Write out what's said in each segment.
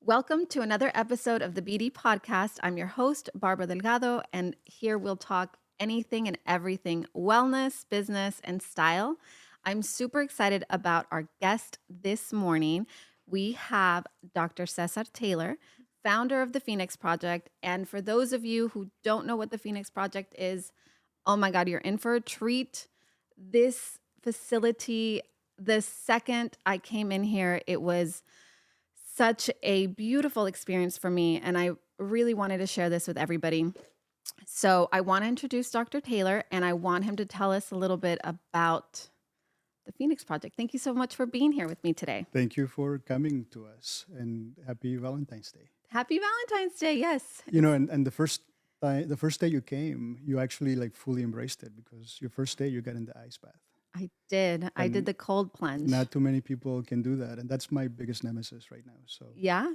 Welcome to another episode of the BD Podcast. I'm your host, Barbara Delgado, and here we'll talk anything and everything wellness, business, and style. I'm super excited about our guest this morning. We have Dr. Cesar Taylor, founder of the Phoenix Project. And for those of you who don't know what the Phoenix Project is, oh my God, you're in for a treat. This facility, the second I came in here, it was such a beautiful experience for me, and I really wanted to share this with everybody. So I want to introduce Dr. Taylor, and I want him to tell us a little bit about the Phoenix Project. Thank you so much for being here with me today. Thank you for coming to us, and happy Valentine's Day. Happy Valentine's Day. Yes. And the first day you came, you actually like fully embraced it because your first day you got in the ice bath. I did. I did And the cold plunge. not too many people can do that, and that's my biggest nemesis right now. So, Yeah.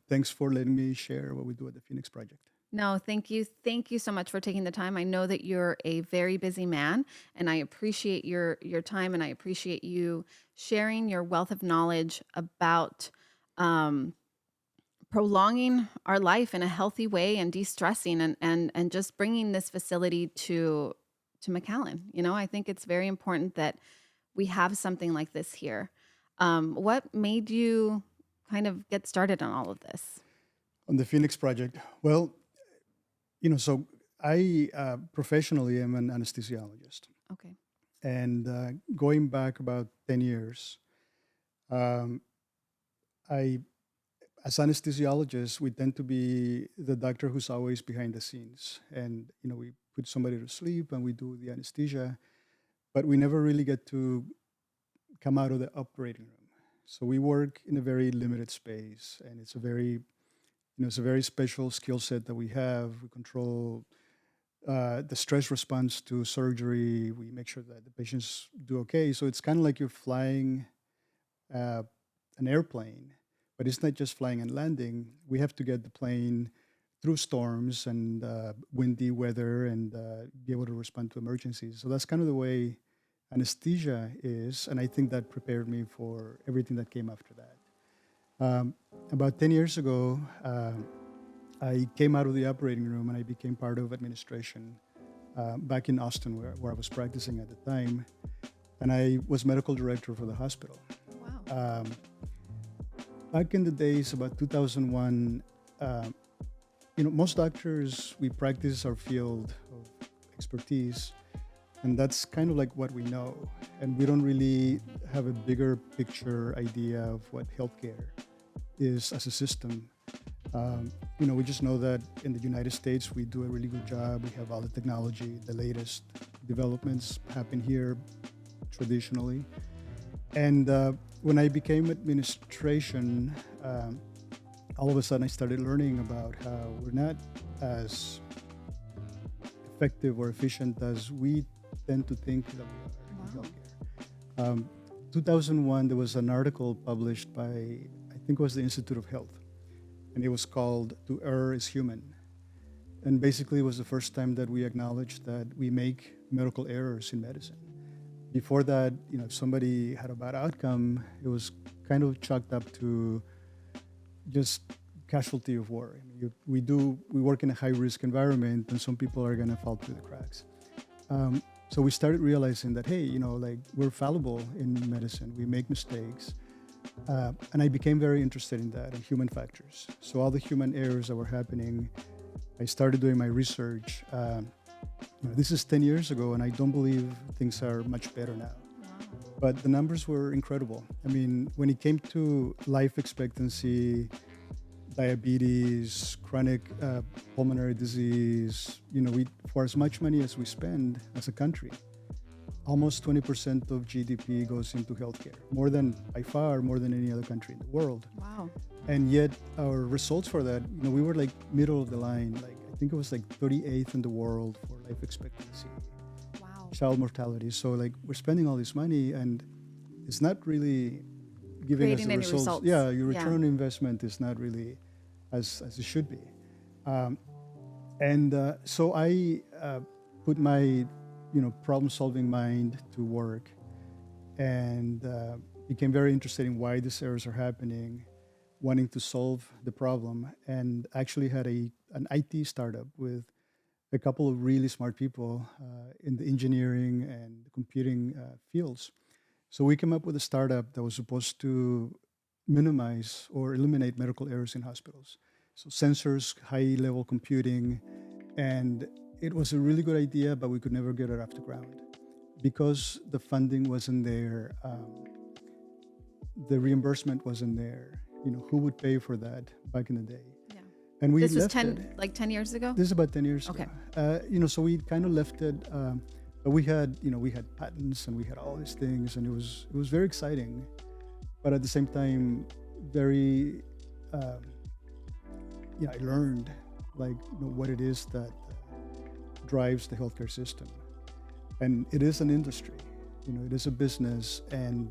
thanks for letting me share what we do at the Phoenix Project. No, thank you. Thank you so much for taking the time. I know that you're a very busy man, and I appreciate your time, and I appreciate you sharing your wealth of knowledge about um, prolonging our life in a healthy way and de-stressing and just bringing this facility to McAllen. I think it's very important that we have something like this here. What made you kind of get started on all of this? On the Phoenix Project, well, so I professionally am an anesthesiologist, Okay. and going back about 10 years, um, I as anesthesiologists, we tend to be the doctor who's always behind the scenes. And, we put somebody to sleep and we do the anesthesia, but we never really get to come out of the operating room. So we work in a very limited space, and it's a very special skill set that we have. We control the stress response to surgery. We make sure that the patients do okay. So it's kind of like you're flying uh, an airplane, but it's not just flying and landing. We have to get the plane through storms and windy weather and be able to respond to emergencies. So that's kind of the way anesthesia is, and I think that prepared me for everything that came after that. About 10 years ago, I came out of the operating room and I became part of administration back in Austin, where I was practicing at the time, and I was medical director for the hospital. Wow. Um, Back in the days, about 2001, most doctors, we practice our field of expertise, and that's kind of like what we know. And we don't really have a bigger picture idea of what healthcare is as a system. We just know that in the United States, we do a really good job. We have all the technology, the latest developments happen here traditionally. And when I became administration, all of a sudden I started learning about how we're not as effective or efficient as we tend to think that we are in Wow. healthcare. 2001, there was an article published by, I think it was the Institute of Health, and it was called "To Err is Human." And basically, it was the first time that we acknowledged that we make medical errors in medicine. Before that, if somebody had a bad outcome, it was kind of chalked up to just casualty of war. I mean, we work in a high risk environment, and some people are going to fall through the cracks. So we started realizing that, hey, like we're fallible in medicine. We make mistakes. And I became very interested in that, in human factors. So all the human errors that were happening, I started doing my research. This is 10 years ago, and I don't believe things are much better now. Wow. But the numbers were incredible. I mean, when it came to life expectancy, diabetes, chronic pulmonary disease, for as much money as we spend as a country, almost 20% of GDP goes into healthcare, by far more than any other country in the world. Wow. And yet our results for that, we were like middle of the line. Like I think it was like 38th in the world for life expectancy, Wow. child mortality. So like we're spending all this money and it's not really giving us Creating the any results. results. Yeah, your Yeah. return on investment is not really as it should be. And so I put my problem-solving mind to work and became very interested in why these errors are happening, wanting to solve the problem, and actually had an IT startup with a couple of really smart people in the engineering and computing fields. So we came up with a startup that was supposed to minimize or eliminate medical errors in hospitals. So sensors, high level computing, and it was a really good idea, but we could never get it off the ground because the funding wasn't there, the reimbursement wasn't there. Who would pay for that back in the day? Yeah. And we This was left it. 10 years ago? This is about 10 years Okay. ago. So we kind of left it, but we had patents and we had all these things, and it was very exciting, but at the same time, very, I learned what it is that drives the healthcare system, and it is an industry. It is a business, and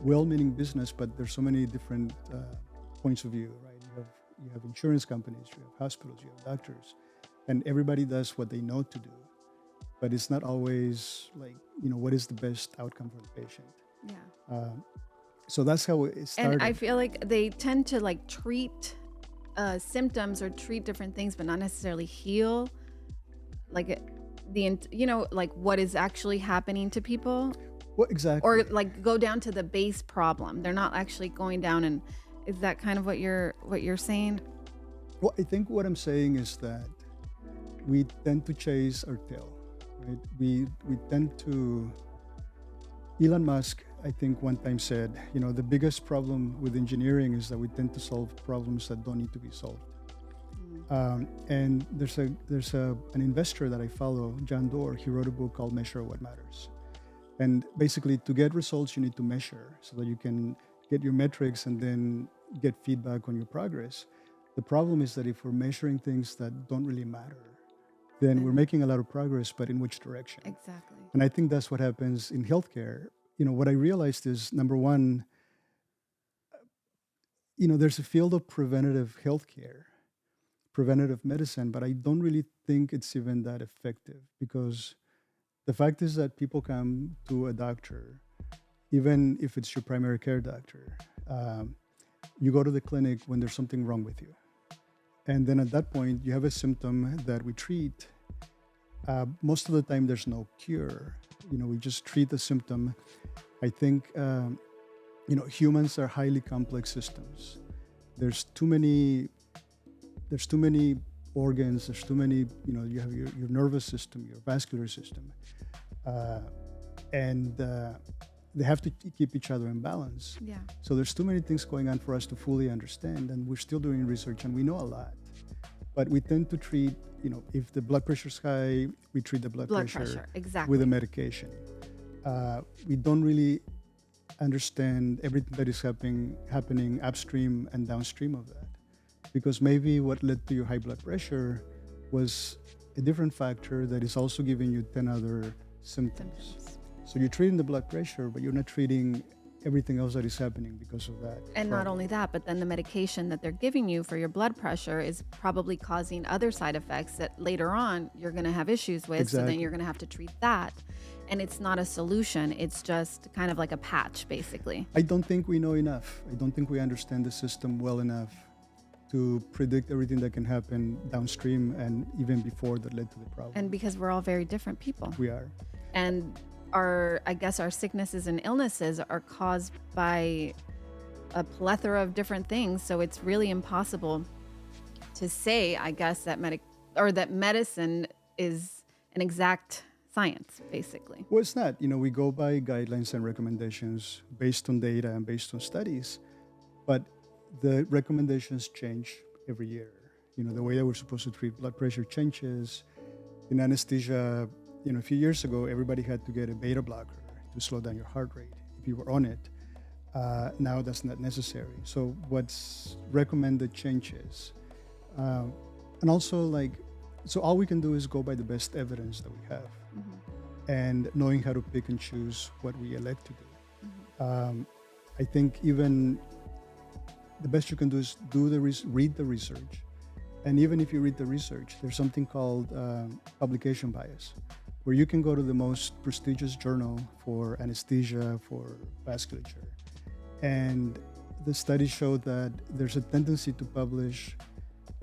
well-meaning business, but there's so many different points of view, right? You have insurance companies, you have hospitals, you have doctors, and everybody does what they know to do, but it's not always what is the best outcome for the patient. Yeah. So that's how it started. And I feel like they tend to treat symptoms or treat different things, but not necessarily heal what is actually happening to people, What exactly? or go down to the base problem. They're not actually going down. And is that kind of what you're saying? Well, I think what I'm saying is that we tend to chase our tail, right? We tend to. Elon Musk, I think, one time said, the biggest problem with engineering is that we tend to solve problems that don't need to be solved. And there's an investor that I follow, John Doerr. He wrote a book called Measure What Matters. And basically, to get results, you need to measure so that you can get your metrics and then get feedback on your progress. The problem is that if we're measuring things that don't really matter, then we're making a lot of progress, but in which direction? Exactly. And I think that's what happens in healthcare. What I realized is, number one, there's a field of preventative healthcare, preventative medicine, but I don't really think it's even that effective, because the fact is that people come to a doctor, even if it's your primary care doctor. You go to the clinic when there's something wrong with you. And then at that point, you have a symptom that we treat. Most of the time, there's no cure. We just treat the symptom. I think, humans are highly complex systems. There's too many organs. There's too many, you have your nervous system, your vascular system. And they have to keep each other in balance. Yeah. So there's too many things going on for us to fully understand, and we're still doing research, and we know a lot. But we tend to treat, if the blood pressure's high, we treat the blood pressure exactly with a medication. We don't really understand everything that is happening upstream and downstream of that, because maybe what led to your high blood pressure was a different factor that is also giving you 10 other symptoms. So you're treating the blood pressure, but you're not treating everything else that is happening because of that. And not only that, but then the medication that they're giving you for your blood pressure is probably causing other side effects that later on you're going to have issues with. So then you're going to have to treat that. And it's not a solution. It's just kind of like a patch, basically. I don't think we know enough. I don't think we understand the system well enough to predict everything that can happen downstream and even before that led to the problem. And because we're all very different people. We are. And our sicknesses and illnesses are caused by a plethora of different things. So it's really impossible to say, I guess, that medicine is an exact science, basically. Well, it's not. We go by guidelines and recommendations based on data and based on studies, but the recommendations change every year. The way that we're supposed to treat blood pressure changes. In anesthesia, a few years ago, everybody had to get a beta blocker to slow down your heart rate if you were on it. Now that's not necessary. So what's recommended changes. And also, so all we can do is go by the best evidence that we have, and knowing how to pick and choose what we elect to do. I think even the best you can do is read the research. And even if you read the research, there's something called publication bias, where you can go to the most prestigious journal for anesthesia, for vasculature, and the studies show that there's a tendency to publish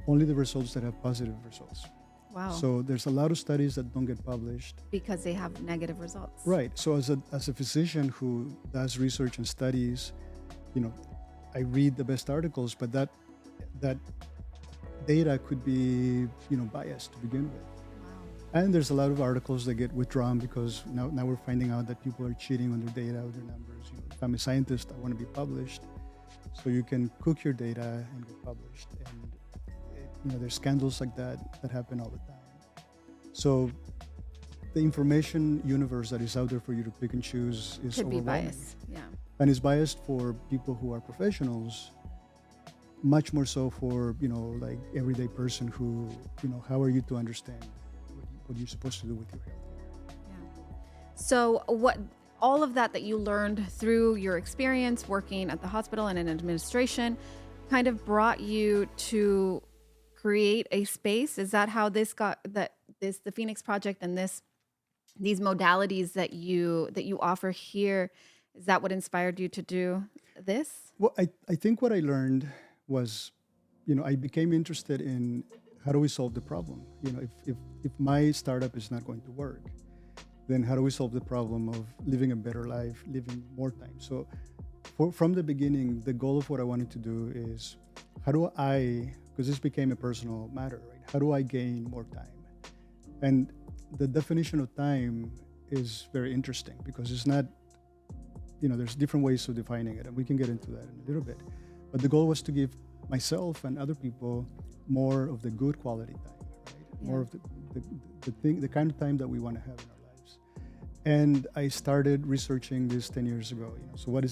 only the results that have positive results. Wow. So there's a lot of studies that don't get published. Because they have negative results. Right. So as a physician who does research and studies, you know, I read the best articles, but that data could be, biased to begin with. Wow. And there's a lot of articles that get withdrawn because now we're finding out that people are cheating on their data, or their numbers. If I'm a scientist, I want to be published. So you can cook your data and get published. And there's scandals like that happen all the time. So the information universe that is out there for you to pick and choose is Could be overwhelming. biased. Yeah. And it's biased for people who are professionals, much more so for, like everyday person who, how are you to understand what you're supposed to do with your health? Yeah. So all of that you learned through your experience working at the hospital and in administration kind of brought you to create a space? Is that how the Phoenix Project and these modalities that you offer here, is that what inspired you to do this? Well, I think what I learned was, I became interested in how do we solve the problem? If my startup is not going to work, then how do we solve the problem of living a better life, living more time? So from the beginning, the goal of what I wanted to do is how do I, because this became a personal matter, right? How do I gain more time? And the definition of time is very interesting because it's not, there's different ways of defining it, and we can get into that in a little bit. But the goal was to give myself and other people more of the good quality time, right? Yeah. More of the kind of time that we want to have in our lives. And I started researching this 10 years ago. So what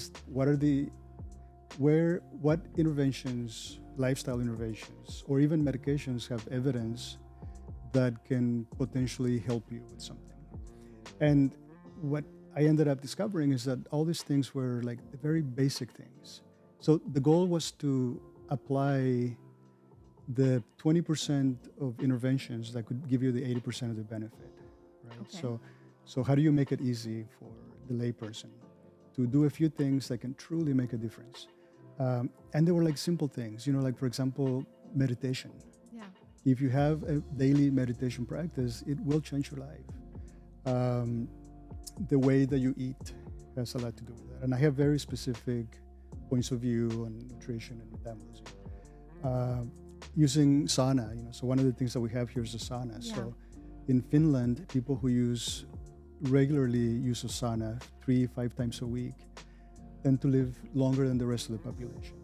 interventions, lifestyle interventions, or even medications have evidence that can potentially help you with something? And what I ended up discovering is that all these things were like the very basic things. So the goal was to apply the 20% of interventions that could give you the 80% of the benefit, right? Okay. So how do you make it easy for the layperson to do a few things that can truly make a difference? And they were like simple things, like, for example, meditation. Yeah. If you have a daily meditation practice, it will change your life. The way that you eat has a lot to do with that. And I have very specific points of view on nutrition and metabolism. Using sauna, so one of the things that we have here is a sauna. Yeah. So in Finland, people who regularly use a sauna 3-5 times a week tend to live longer than the rest of the population.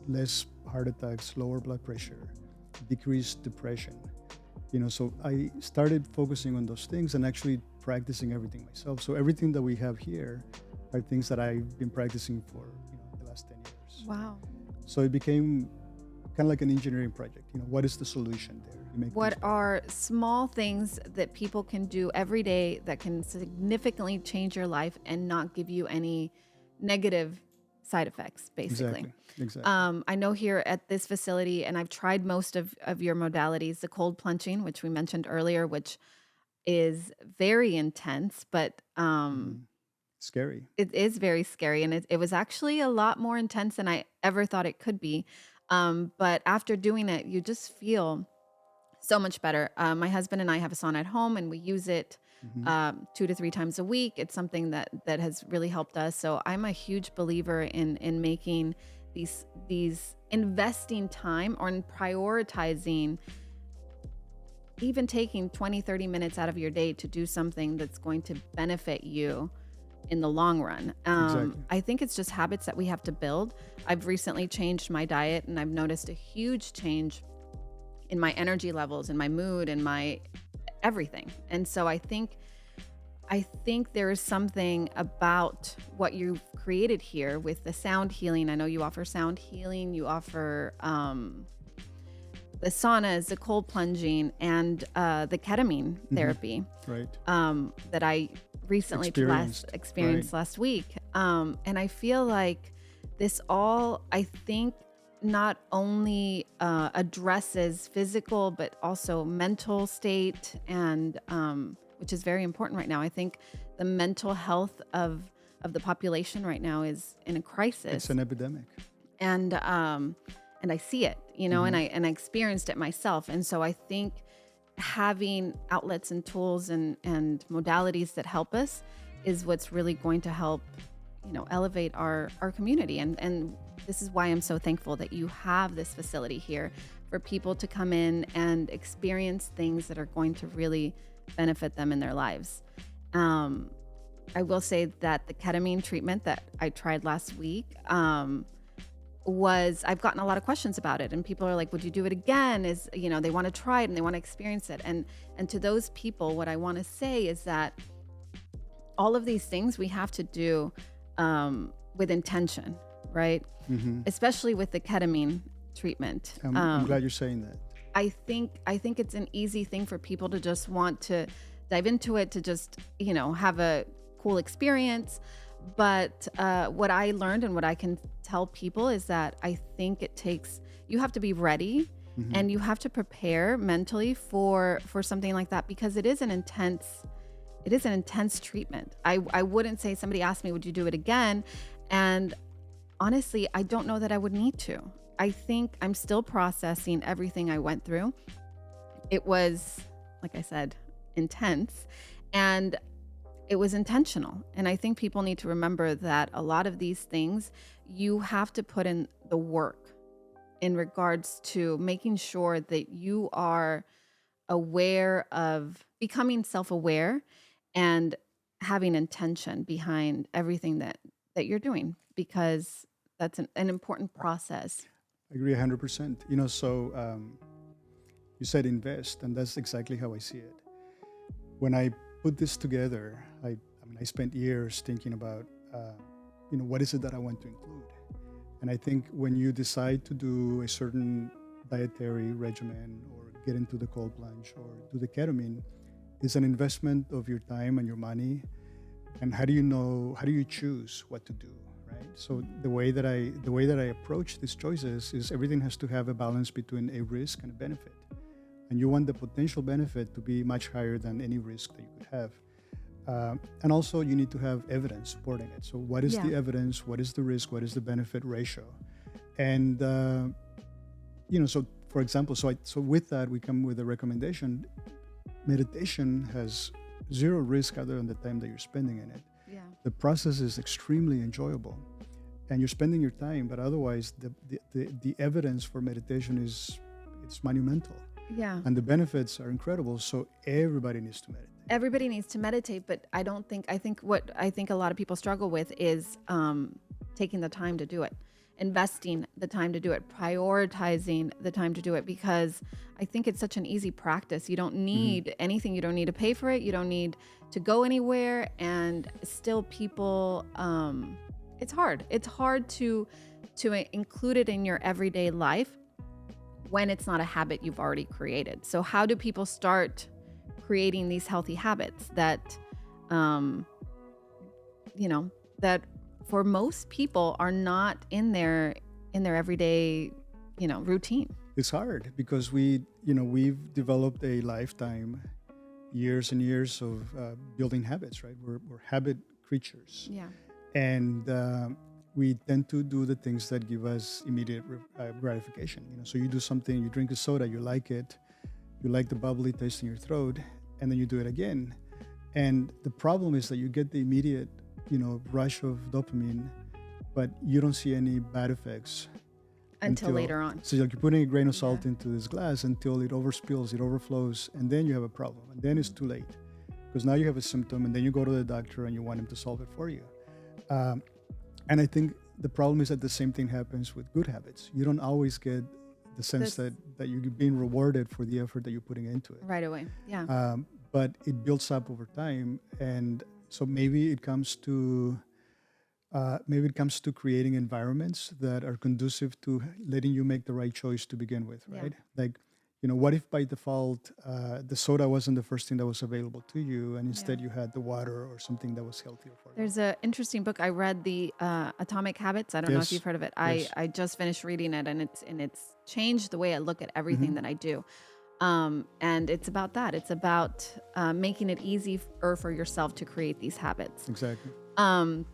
Less heart attacks, lower blood pressure, decreased depression. So I started focusing on those things and actually practicing everything myself. So everything that we have here are things that I've been practicing for the last 10 years. Wow. So it became kind of like an engineering project. What is the solution there? What are small things that people can do every day that can significantly change your life and not give you any negative side effects, basically? Exactly. I know here at this facility, and I've tried most of your modalities, the cold plunging, which we mentioned earlier, which is very intense, but Scary. it is very scary. And it was actually a lot more intense than I ever thought it could be. But after doing it, you just feel so much better. My husband and I have a sauna at home, and we use it 2 to 3 times a week. It's something that has really helped us. So I'm a huge believer in making these investing time or in prioritizing, even taking 20, 30 minutes out of your day to do something that's going to benefit you in the long run. Exactly. I think it's just habits that we have to build. I've recently changed my diet, and I've noticed a huge change in my energy levels, in my mood, and my everything. And so I think there is something about what you've created here with the sound healing. I know you offer sound healing, you offer the saunas, the cold plunging, and the ketamine therapy, Right. that I recently experienced last week. And I feel like this all, I think, not only addresses physical, but also mental state, and which is very important right now. I think the mental health of the population right now is in a crisis. It's an epidemic. and I see it, Hmm. and I experienced it myself. And so I think having outlets and tools and modalities that help us is what's really going to help, elevate our community. And this is why I'm so thankful that you have this facility here for people to come in and experience things that are going to really benefit them in their lives. Um, I will say that the ketamine treatment that I tried last week, I've gotten a lot of questions about it, and people are like, would you do it again? They want to try it and they want to experience it. And to those people, what I want to say is that all of these things we have to do with intention, right? Hmm. Especially with the ketamine treatment. I'm glad you're saying that. I think it's an easy thing for people to just want to dive into it, to just have a cool experience. But what I learned and what I can tell people is that I think you have to be ready, Hmm. and you have to prepare mentally for something like that, because it is an intense treatment. I wouldn't say, somebody asked me, would you do it again? And honestly, I don't know that I would need to. I think I'm still processing everything I went through. It was, like I said, intense, and it was intentional. And I think people need to remember that a lot of these things, you have to put in the work in regards to making sure that you are aware of becoming self-aware and having intention behind everything that you're doing, because that's an important process. I agree 100%. You said invest, and that's exactly how I see it. When I put this together, I spent years thinking about, what is it that I want to include? And I think when you decide to do a certain dietary regimen or get into the cold plunge or do the ketamine, it's an investment of your time and your money. And how do you choose what to do, right? So the way that I approach these choices is everything has to have a balance between a risk and a benefit. And you want the potential benefit to be much higher than any risk that you could have. And also, you need to have evidence supporting it. So, what is Yeah. the evidence? What is the risk? What is the benefit ratio? And so for example, so with that, we come with a recommendation. Meditation has zero risk other than the time that you're spending in it. Yeah. The process is extremely enjoyable, and you're spending your time. But otherwise, the evidence for meditation it's monumental, Yeah. and the benefits are incredible. So everybody needs to meditate. Everybody needs to meditate, but I think a lot of people struggle with is taking the time to do it, investing the time to do it, prioritizing the time to do it, because I think it's such an easy practice. You don't Hmm. need anything. You don't need to pay for it. You don't need to go anywhere. And still people, it's hard. It's hard to include it in your everyday life when it's not a habit you've already created. So how do people start creating these healthy habits um, that for most people are not in their everyday, routine? It's hard because we've developed a lifetime, years and years of building habits, right? We're habit creatures, Yeah. and we tend to do the things that give us immediate gratification. So you do something, you drink a soda, you like it, you like the bubbly taste in your throat, and then you do it again. And the problem is that you get the immediate, rush of dopamine, but you don't see any bad effects Until later on. so you're putting a grain of Yeah. salt into this glass until it overspills, it overflows, and then you have a problem, and then it's too late because now you have a symptom, and then you go to the doctor and you want him to solve it for you. Um, and I think the problem is that the same thing happens with good habits. You don't always get the sense This that you're being rewarded for the effort that you're putting into it. right away. Yeah. But it builds up over time, and so maybe it comes to creating environments that are conducive to letting you make the right choice to begin with, Yeah. right? Like, what if by default the soda wasn't the first thing that was available to you, and instead Yeah. you had the water or something that was healthier for you? There's an interesting book I read, the Atomic Habits. I don't know if Yes, you've heard of it. yes. I just finished reading it, and it's changed the way I look at everything Hmm. that I do. And it's about that. It's about making it easier for yourself to create these habits. Exactly. Um,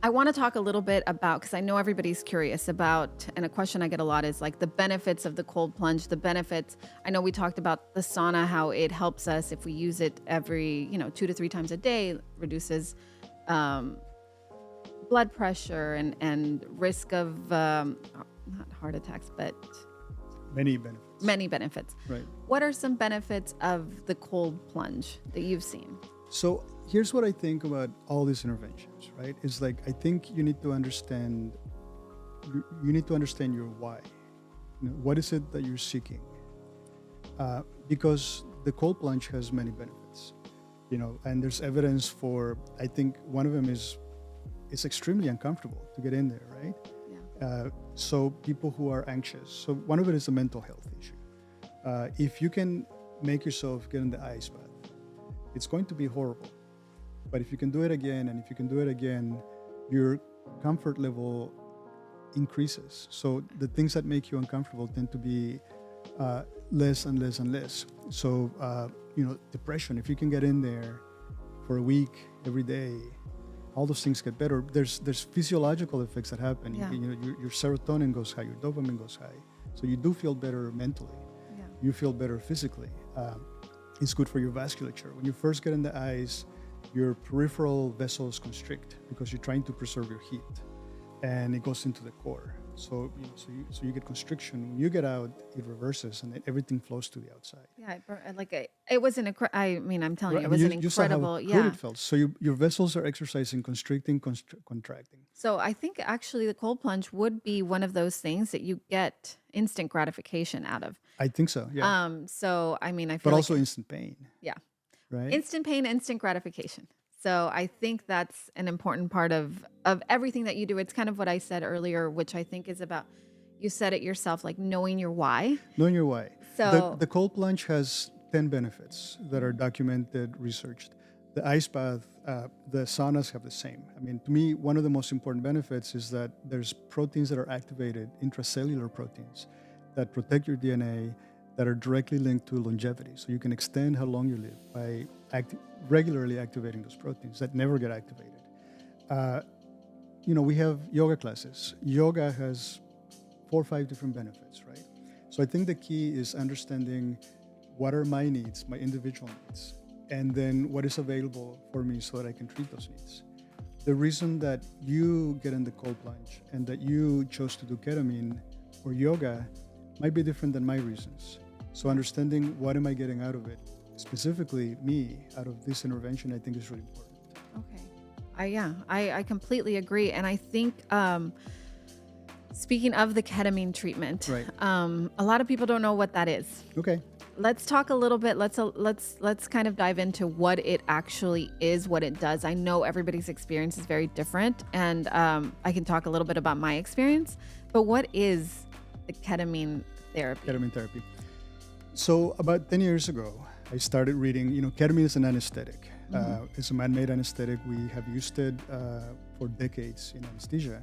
I want to talk a little bit about, because I know everybody's curious about, and a question I get a lot is like the benefits of the cold plunge, the benefits. I know we talked about the sauna, how it helps us if we use it every, 2 to 3 times a day, reduces um, blood pressure and risk of not heart attacks, but Many benefits. many benefits. Right. What are some benefits of the cold plunge that you've seen? So here's what I think about all these interventions, right? It's like I think you need to understand your why. What is it that you're seeking? Because the cold plunge has many benefits, and there's evidence for. I think one of them is it's extremely uncomfortable to get in there, right? So people who are anxious. So one of it is a mental health issue. If you can make yourself get in the ice bath, it's going to be horrible. But if you can do it again, and if you can do it again, your comfort level increases. So the things that make you uncomfortable tend to be less and less and less. So, depression, if you can get in there for a week, every day, all those things get better. There's physiological effects that happen. Yeah. Your serotonin goes high, your dopamine goes high. So you do feel better mentally. Yeah. You feel better physically. It's good for your vasculature. When you first get in the ice, your peripheral vessels constrict because you're trying to preserve your heat, and it goes into the core. So you get constriction. When you get out, it reverses, and everything flows to the outside. Yeah, it was an I'm telling you, it Right, was an you saw how incredible, good yeah. it felt. So your vessels are exercising, constricting, contracting. So I think actually the cold plunge would be one of those things that you get instant gratification out of. I think so. Yeah, So I but feel like, also instant pain, yeah, right? instant pain, instant gratification. So I think that's an important part of everything that you do. It's kind of what I said earlier, which I think is about, you said it yourself, like knowing your why. Knowing your why. So The cold plunge has 10 benefits that are documented, researched. The ice bath, the saunas have the same. I mean, to me, one of the most important benefits is that there's proteins that are activated, intracellular proteins, that protect your DNA, that are directly linked to longevity. So you can extend how long you live by regularly activating those proteins that never get activated. We have yoga classes. Yoga has 4 or 5 different benefits, right? So I think the key is understanding what are my needs, my individual needs, and then what is available for me so that I can treat those needs. The reason that you get in the cold plunge and that you chose to do ketamine or yoga might be different than my reasons. So understanding what am I getting out of it, specifically me, out of this intervention, I think is really important. okay, I completely agree, and I think speaking of the ketamine treatment, Right. a lot of people don't know what that is. Okay. Let's talk a little bit. Let's kind of dive into what it actually is, what it does. I know everybody's experience is very different, and I can talk a little bit about my experience. But what is the ketamine therapy? Ketamine therapy. So about 10 years ago, I started reading, ketamine is an anesthetic. It's a man-made anesthetic. We have used it for decades in anesthesia.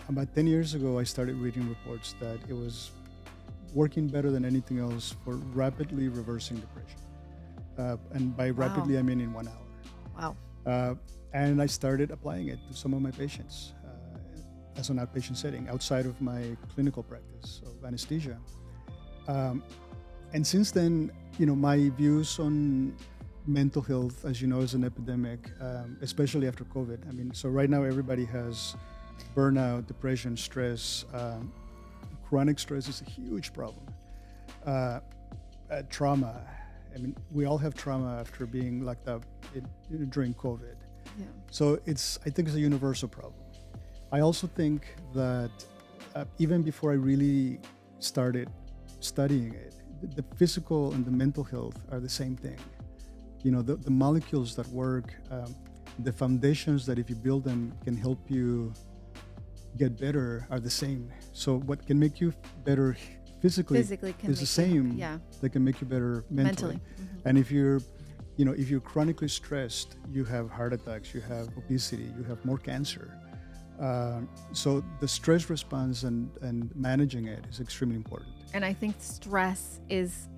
About 10 years ago, I started reading reports that it was working better than anything else for rapidly reversing depression. And by rapidly, Wow. I mean in 1 hour. Wow. And I started applying it to some of my patients as an outpatient setting outside of my clinical practice of anesthesia. And since then, my views on mental health, as you know, is an epidemic, especially after COVID. I mean, so right now everybody has burnout, depression, stress. Chronic stress is a huge problem. Trauma. I mean, we all have trauma after being locked up during COVID. Yeah. So I think it's a universal problem. I also think that even before I really started studying it, the physical and the mental health are the same thing. The molecules that work, the foundations that if you build them can help you get better are the same. So what can make you better physically Can is the make same you, yeah, that can make you better mentally. And if you're chronically stressed, you have heart attacks, you have obesity, you have more cancer. So the stress response and managing it is extremely important. And I think stress is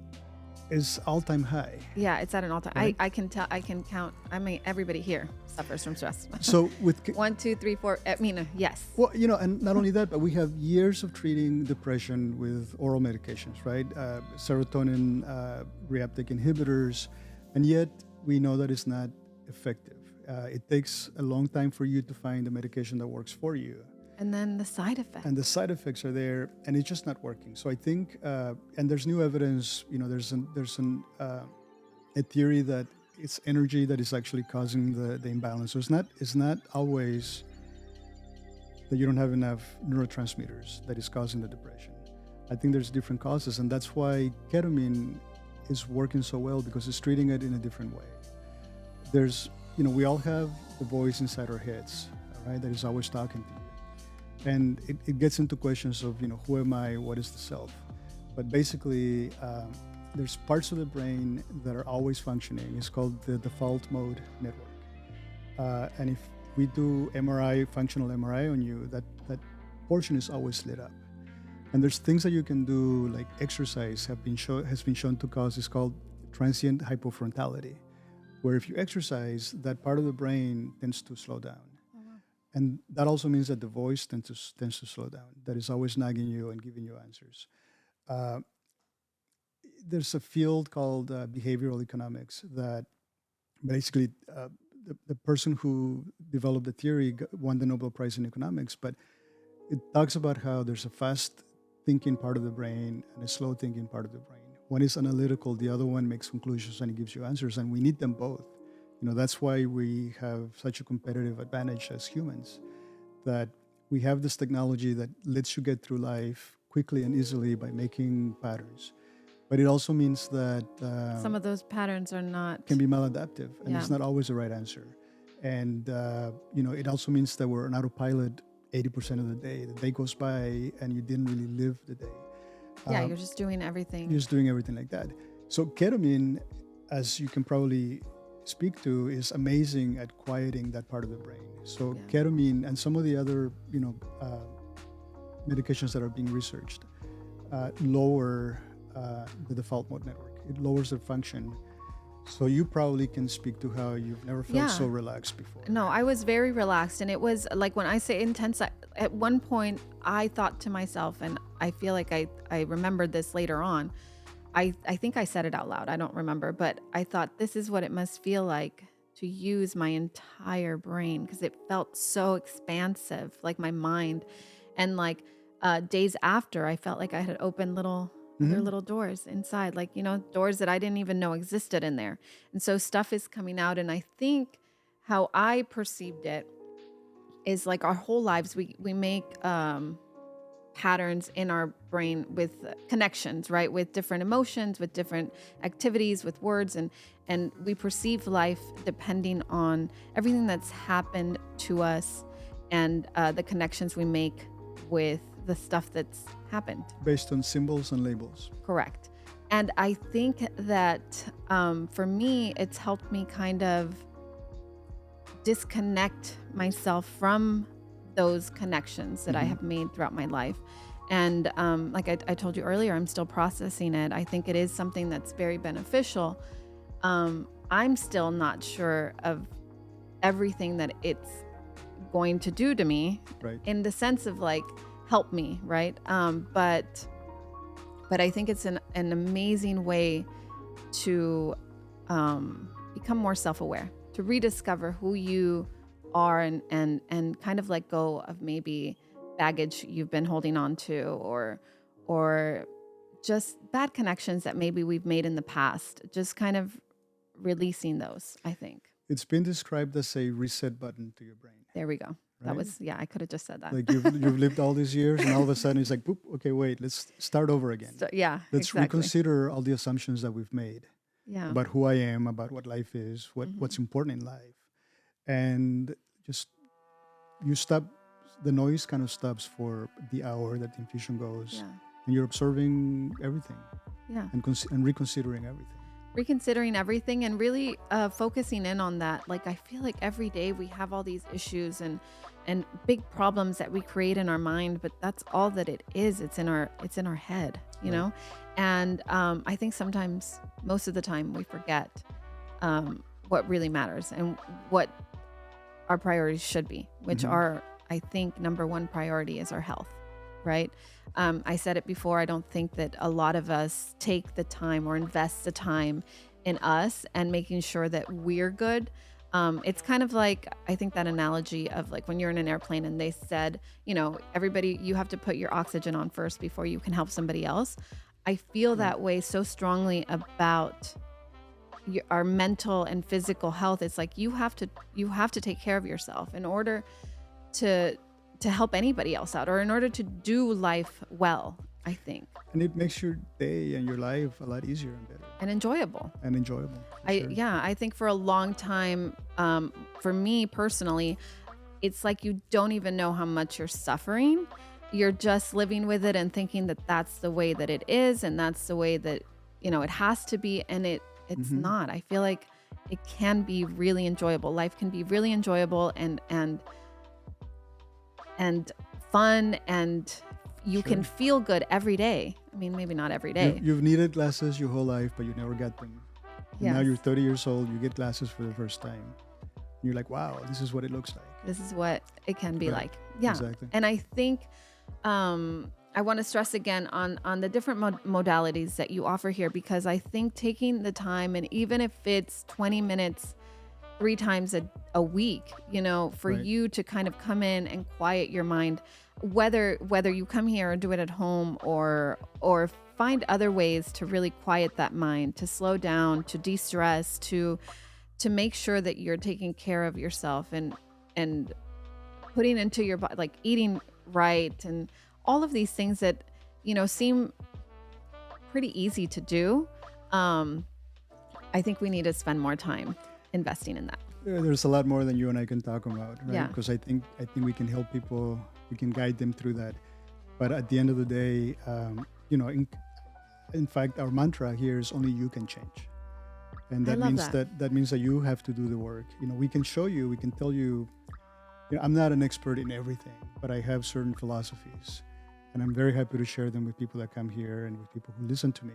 is all-time high. Yeah, it's at an all-time. Right. I can tell. I can count. I mean, everybody here suffers from stress. So with 1, 2, 3, 4. I mean, yes. well, and not only that, but we have years of treating depression with oral medications, right? Serotonin reuptake inhibitors, and yet we know that it's not effective. It takes a long time for you to find the medication that works for you. And then the side effects. And the side effects are there, and it's just not working. So I think, and there's new evidence. There's a theory that it's energy that is actually causing the imbalance. So it's not always that you don't have enough neurotransmitters that is causing the depression. I think there's different causes, and that's why ketamine is working so well, because it's treating it in a different way. There's, we all have the voice inside our heads, right, that is always talking to you. And it gets into questions of, who am I? What is the self? But basically, there's parts of the brain that are always functioning. It's called the default mode network. And if we do functional MRI on you, that portion is always lit up. And there's things that you can do, like exercise has been shown to cause, it's called transient hypofrontality, where if you exercise, that part of the brain tends to slow down. And that also means that the voice tends to slow down, that is always nagging you and giving you answers. There's a field called behavioral economics that basically the person who developed the theory won the Nobel Prize in economics, but it talks about how there's a fast thinking part of the brain and a slow thinking part of the brain. One is analytical, the other one makes conclusions and it gives you answers, and we need them both. That's why we have such a competitive advantage as humans, that we have this technology that lets you get through life quickly and easily by making patterns. But it also means that some of those patterns can be maladaptive, and Yeah. it's not always the right answer. And it also means that we're on autopilot 80% of the day. The day goes by and you didn't really live the day. Yeah, you're just doing everything. You're just doing everything like that. So ketamine, as you can probably speak to, is amazing at quieting that part of the brain. So ketamine and some of the other medications that are being researched lower the default mode network. It lowers their function. So you probably can speak to how you've never felt so relaxed before. No, I was very relaxed. And it was like, when I say intense, at one point I thought to myself, and I feel like I remembered this later on, I think I said it out loud, I don't remember, but I thought, this is what it must feel like to use my entire brain, because it felt so expansive, like my mind. And like days after, I felt like I had opened other little doors inside, like, doors that I didn't even know existed in there. And so stuff is coming out. And I think how I perceived it is like our whole lives, we make patterns in our brain with connections, right? With different emotions, with different activities, with words, and we perceive life depending on everything that's happened to us and the connections we make with the stuff that's happened. Based on symbols and labels. Correct. And I think that for me, it's helped me kind of disconnect myself from those connections that I have made throughout my life. And like I told you earlier, I'm still processing it. I think it is something that's very beneficial. I'm still not sure of everything that it's going to do to me, right, in the sense of like, help me, right? But I think it's an amazing way to become more self-aware, to rediscover who you are, and kind of let go of maybe baggage you've been holding on to, or just bad connections that maybe we've made in the past, just kind of releasing those, I think. It's been described as a reset button to your brain. There we go. That Right? was, I could have just said that. Like you've lived all these years, and all of a sudden it's like, boop, okay, wait, let's start over again. Let's exactly. reconsider all the assumptions that we've made Yeah. about who I am, about what life is, what's important in life. And just you stop, the noise kind of stops for the hour that the infusion goes, Yeah. and you're observing everything Yeah. and reconsidering everything. Reconsidering everything and really focusing in on that. Like, I feel like every day we have all these issues and big problems that we create in our mind, but that's all that it is. It's in our head. you Right. know? And I think sometimes, most of the time, we forget what really matters and what our priorities should be, which Hmm. are, I think, number one priority is our health, right? I said it before, I don't think that a lot of us take the time or invest the time in us and making sure that we're good. It's kind of like, I think that analogy of like when you're in an airplane and they said, everybody, you have to put your oxygen on first before you can help somebody else. I feel Right. that way so strongly about our mental and physical health. It's like you have to take care of yourself in order to to help anybody else out, or in order to do life well, I think, And it makes your day and your life a lot easier and better and enjoyable. and enjoyable for I sure. Yeah, I think for a long time, for me personally, it's like you don't even know how much you're suffering. You're just living with it and thinking that that's the way that it is, and that's the way that it has to be, and it's Hmm. not. I feel like it can be really enjoyable. Life can be really enjoyable and fun, and you can Sure. feel good every day. I mean, maybe not every You've, day. you've needed glasses your whole life, but you never got them. And now Yes. you're 30 years old, you get glasses for the first time. And you're like, wow, this is what it looks like. This is what it can be Right. like. Yeah. Exactly. And I think I want to stress again on the different modalities that you offer here, because I think taking the time, and even if it's 20 minutes 3 times a week, for Right. you to kind of come in and quiet your mind, whether you come here or do it at home, or find other ways to really quiet that mind, to slow down, to de-stress, to make sure that you're taking care of yourself, and putting into your body, like eating right, and all of these things that seem pretty easy to do. um I think we need to spend more time investing in that. There's a lot more than you and I can talk about, right? Yeah. Because I think we can help people, we can guide them through that. But at the end of the day, in fact, our mantra here is only you can change, and I that love means that. that you have to do the work. We can show you, we can tell you. I'm not an expert in everything, but I have certain philosophies, and I'm very happy to share them with people that come here and with people who listen to me.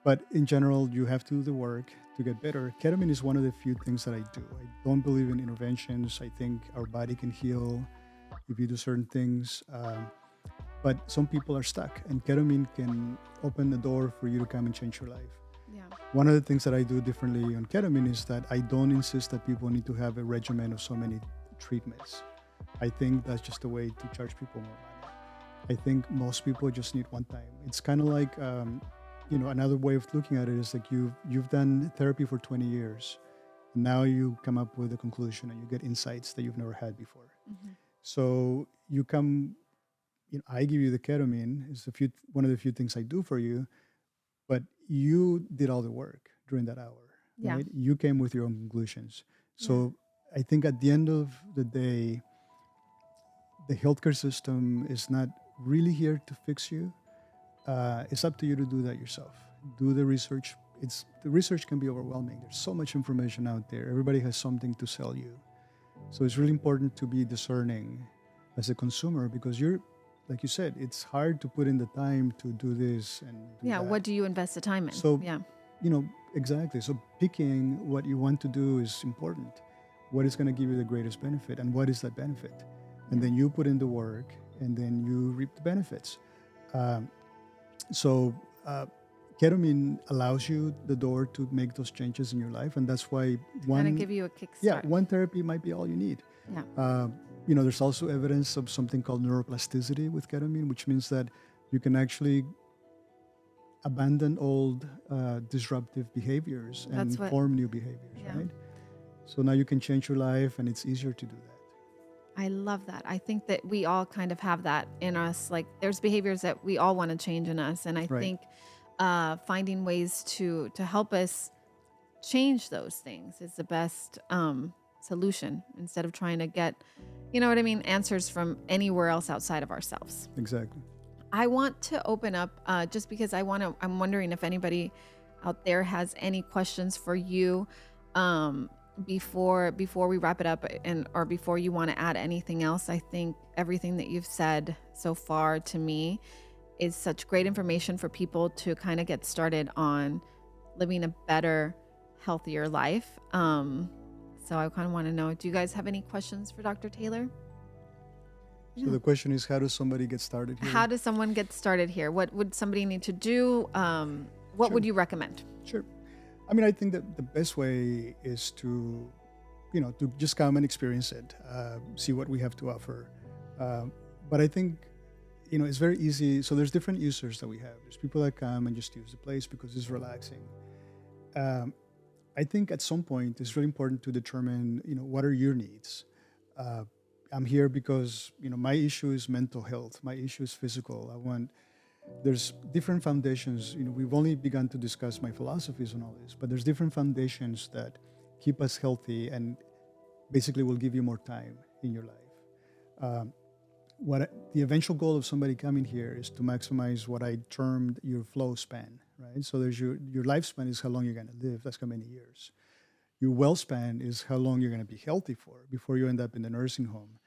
But in general, you have to do the work to get better. Ketamine is one of the few things that I do. I don't believe in interventions. I think our body can heal if you do certain things. But some people are stuck, and ketamine can open the door for you to come and change your life. Yeah. One of the things that I do differently on ketamine is that I don't insist that people need to have a regimen of so many treatments. I think that's just a way to charge people more money. I think most people just need one time. It's kind of like, another way of looking at it is like you've done therapy for 20 years, and now you come up with a conclusion and you get insights that you've never had before. Mhm. So you come, I give you the ketamine. It's one of the few things I do for you, but you did all the work during that hour, Yeah. right? You came with your own conclusions. Yeah. So I think at the end of the day, the healthcare system is not really here to fix you. It's up to you to do that yourself. Do the research. The research can be overwhelming. There's so much information out there. Everybody has something to sell you. So it's really important to be discerning as a consumer, because like you said, it's hard to put in the time to do this and do Yeah. that. What do you invest the time in? So, Yeah. exactly. So picking what you want to do is important. What is going to give you the greatest benefit, and what is that benefit? And Yeah. then you put in the work, and then you reap the benefits. Um, so, ketamine allows you the door to make those changes in your life, and that's why Kind of give you a kickstart. one therapy might be all you need. Yeah. There's also evidence of something called neuroplasticity with ketamine, which means that you can actually abandon old disruptive behaviors and That's what. form new behaviors, Yeah. right? So now you can change your life, and it's easier to do that. I love that. I think that we all kind of have that in us. Like, there's behaviors that we all want to change in us, and I Right. think finding ways to help us change those things is the best solution, instead of trying to get, answers from anywhere else outside of ourselves. Exactly. I want to open up just because I'm wondering if anybody out there has any questions for you before we wrap it up, or before you want to add anything else. I think everything that you've said so far to me is such great information for people to kind of get started on living a better, healthier life. So I kind of want to know, do you guys have any questions for Dr. Taylor? So the question is, how does somebody get started here? How does someone get started here? What would somebody need to do? What Sure. would you recommend? Sure. I mean, I think that the best way is to, to just come and experience it, see what we have to offer. But I think, it's very easy. So there's different users that we have. There's people that come and just use the place because it's relaxing. I think at some point it's really important to determine, what are your needs. I'm here because, my issue is mental health. My issue is physical. There's different foundations. We've only begun to discuss my philosophies on all this, but there's different foundations that keep us healthy and basically will give you more time in your life. The eventual goal of somebody coming here is to maximize what I termed your flow span, right? So there's your lifespan is how long you're going to live. That's how many years. Your well span is how long you're going to be healthy for before you end up in the nursing home.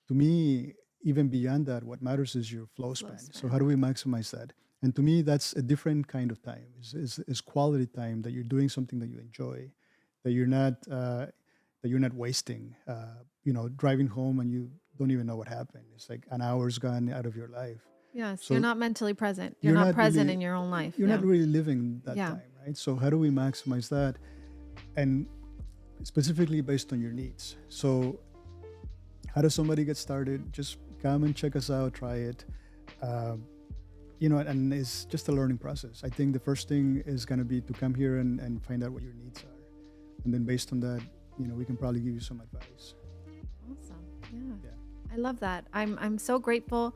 To me, even beyond that, what matters is your flow span. So how do we maximize that? And to me, that's a different kind of time. Is quality time that you're doing something that you enjoy, that you're not wasting. Driving home and you don't even know what happened. It's like an hour's gone out of your life. Yes, So you're not mentally present. You're not present in your own life. You're not really living that Yeah. time, right? So how do we maximize that? And specifically based on your needs. So how does somebody get started? Just come and check us out, try it. And it's just a learning process. I think the first thing is going to be to come here and find out what your needs are. And then based on that, we can probably give you some advice. Awesome. Yeah. Yeah. I love that. I'm so grateful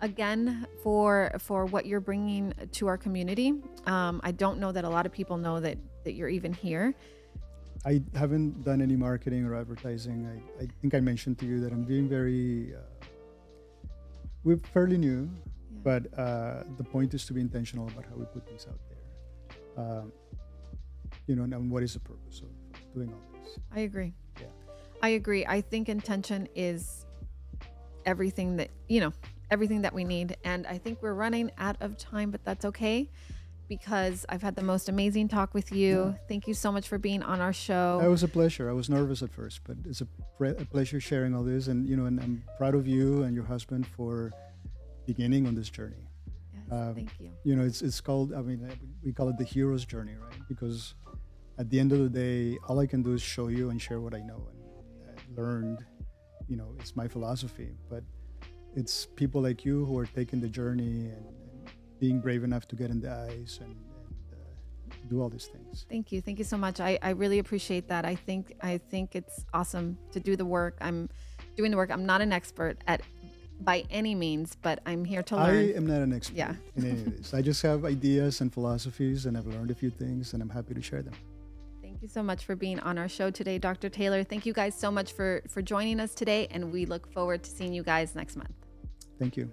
again for what you're bringing to our community. I don't know that a lot of people know that you're even here. I haven't done any marketing or advertising. I think I mentioned to you that I'm being we're fairly new, but the point is to be intentional about how we put things out there. And what is the purpose of doing all this? I agree. Yeah. I agree. I think intention is everything that we need. And I think we're running out of time, but that's okay because I've had the most amazing talk with you. Yeah. Thank you so much for being on our show. It was a pleasure. I was nervous at first, but it's a pleasure sharing all this. And, and I'm proud of you and your husband for beginning on this journey. Yes, thank you. It's called, we call it the hero's journey, right? Because at the end of the day, all I can do is show you and share what I know and learned. It's my philosophy, but it's people like you who are taking the journey and being brave enough to get in the eyes and do all these things. Thank you. Thank you so much. I really appreciate that. I think it's awesome to do the work. I'm doing the work. I'm not an expert by any means, but I'm here to learn. I am not an expert Yeah. in any of this. I just have ideas and philosophies, and I've learned a few things, and I'm happy to share them. Thank you so much for being on our show today, Dr. Taylor. Thank you guys so much for joining us today, and we look forward to seeing you guys next month. Thank you.